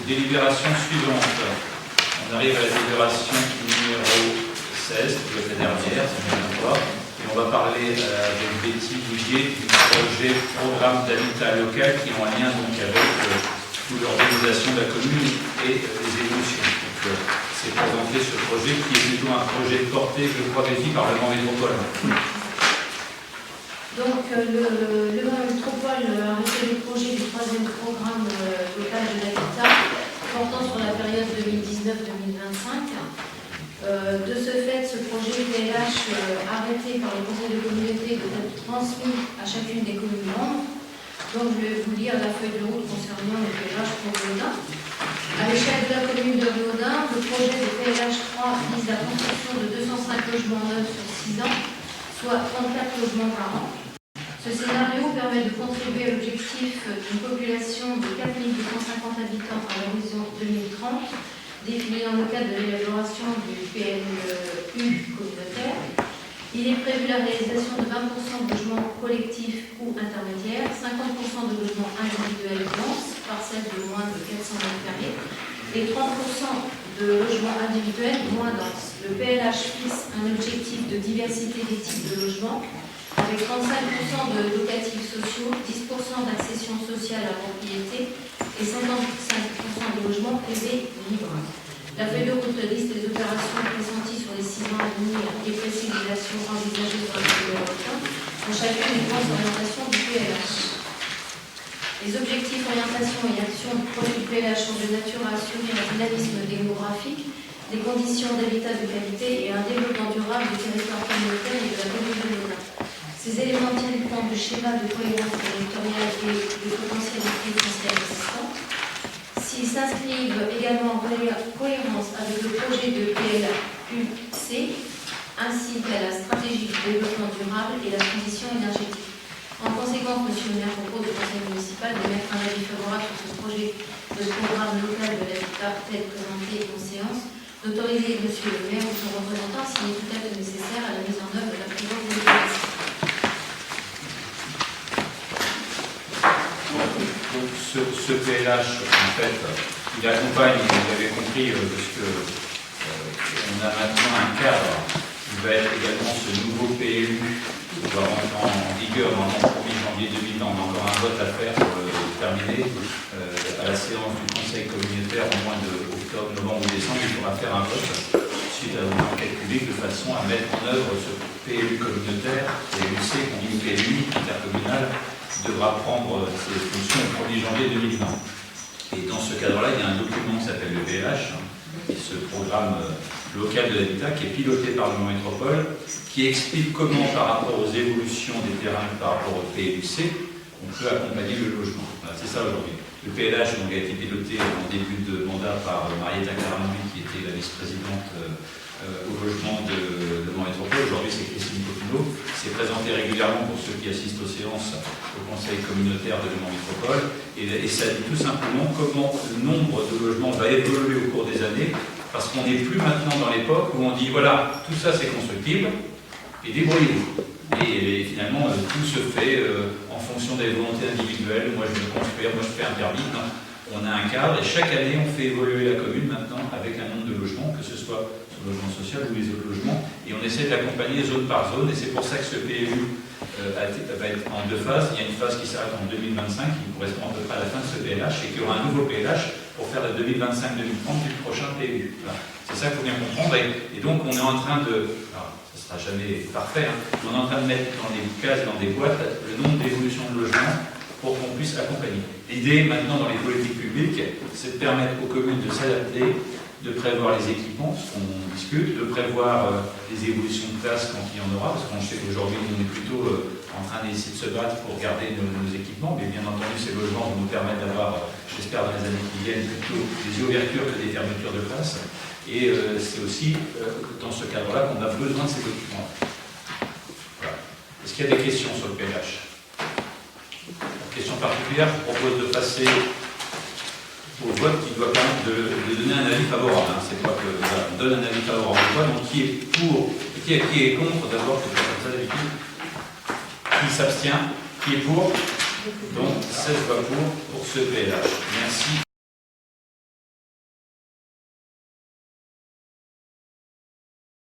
délibérations suivantes. On arrive à la délibération numéro 16, qui est la dernière, c'est bien encore. Et on va parler avec Betty Bouguet du projet programme d'habitat local qui ont un lien donc avec toute l'organisation de la commune et les évolutions. C'est présenté ce projet qui est plutôt un projet porté, je crois, Betty, par le Mans Métropole. Donc le Mans Métropole a arrêté le projet du troisième programme local de l'habitat portant sur la période 2019-2025. De ce fait, ce projet PLH arrêté par le conseil de communauté doit être transmis à chacune des communes membres. Donc je vais vous lire la feuille de route concernant le PLH pour Riodun. À l'échelle de la commune de Riodun, le projet de PLH 3 vise la construction de 205 logements neufs sur 6 ans, soit 34 logements par an. Ce scénario permet de contribuer à l'objectif d'une population de 4250 habitants à l'horizon 2030, défini dans le cadre de l'élaboration du PLU communautaire. Il est prévu la réalisation de 20% de logements collectifs ou intermédiaires, 50% de logements individuels denses, parcelles de moins de 400 m², et 30% de logements individuels moins denses. Le PLH fixe un objectif de diversité des types de logements, avec 35% de locatifs sociaux, 10% d'accession sociale à propriété et 55% de logements privés libres. La feuille de route liste les opérations pressenties sur les 6 ans à venir et précise les actions envisagées dans le pays européen dans chacune des grandes orientations du PLH. Les objectifs, orientations et actions du projet du PLH sont de nature à assurer un dynamisme démographique, des conditions d'habitat de qualité et un développement durable du territoire communautaire et de la commune de Riodun. Ces éléments tiennent compte du schéma de cohérence territoriale et de potentialité foncière existant. S'ils s'inscrivent également en cohérence avec le projet de PLUC, ainsi qu'à la stratégie du développement durable et la transition énergétique. En conséquence, Monsieur le maire propose au Conseil municipal d'émettre un avis favorable sur ce projet de programme local de l'habitat tel présenté en séance, d'autoriser Monsieur le maire ou son représentant s'il est tout à fait nécessaire à la mise en œuvre de la présente délibération. Donc ce PLH, en fait, il accompagne, vous l'avez compris, parce que on a maintenant un cadre qui va être également ce nouveau PLU qui va rentrer en vigueur dans le 1er janvier 2020. On a encore un vote à faire pour le terminer. À la séance du Conseil communautaire au mois d'octobre, novembre ou décembre, il faudra faire un vote suite à une enquête publique de façon à mettre en œuvre ce PLU communautaire, PLUC, qu'on dit PLU intercommunal, devra prendre ses fonctions au 1er janvier 2020. Et dans ce cadre-là, il y a un document qui s'appelle le PLH, qui est ce programme local de l'habitat, qui est piloté par le Mans Métropole, qui explique comment, par rapport aux évolutions des terrains, par rapport au PLUC, on peut accompagner le logement. Voilà, c'est ça aujourd'hui. Le PLH donc, a été piloté en début de mandat par Marietta Carambi, qui était la vice-présidente au logement de Mans Métropole. Aujourd'hui, c'est Christine Popino. C'est présenté régulièrement pour ceux qui assistent aux séances au Conseil communautaire de Mans Métropole. Et ça dit tout simplement comment le nombre de logements va évoluer au cours des années, parce qu'on n'est plus maintenant dans l'époque où on dit voilà, tout ça c'est constructible, et débrouillez-vous. Et finalement, tout se fait en fonction des volontés individuelles. Moi, je veux construire, moi, je fais un permis. Non. On a un cadre et chaque année, on fait évoluer la commune maintenant avec un nombre de logements, que ce soit sur le logement social ou les autres logements. Et on essaie d'accompagner zone par zone. Et c'est pour ça que ce PLU va être en 2 phases. Il y a une phase qui s'arrête en 2025, qui correspond à peu près à la fin de ce PLH, et qu'il y aura un nouveau PLH pour faire la 2025-2030 du prochain PLU. Voilà. C'est ça qu'il faut bien comprendre. Et donc, on est en train de... Alors, ça ne sera jamais parfait, hein, on est en train de mettre dans des cases, dans des boîtes, le nombre d'évolutions de logements pour qu'on puisse accompagner. L'idée, maintenant, dans les politiques publiques, c'est de permettre aux communes de s'adapter, de prévoir les équipements, ce qu'on discute, de prévoir les évolutions de classe quand il y en aura, parce qu'on sait qu'aujourd'hui, on est plutôt en train d'essayer de se battre pour garder nos équipements, mais bien entendu, ces logements vont nous permettre d'avoir, j'espère, dans les années qui viennent, plutôt des ouvertures que des fermetures de classes. Et c'est aussi dans ce cadre-là qu'on a besoin de ces documents. Voilà. Est-ce qu'il y a des questions sur le PLH? Question particulière, je propose de passer au vote qui doit permettre de donner un avis favorable. Hein. C'est pas que voilà, on donne un avis favorable au vote, donc qui est pour, qui est contre d'abord, c'est comme ça d'habitude. Qui s'abstient, qui est pour, donc 16 voix pour ce PLH. Merci.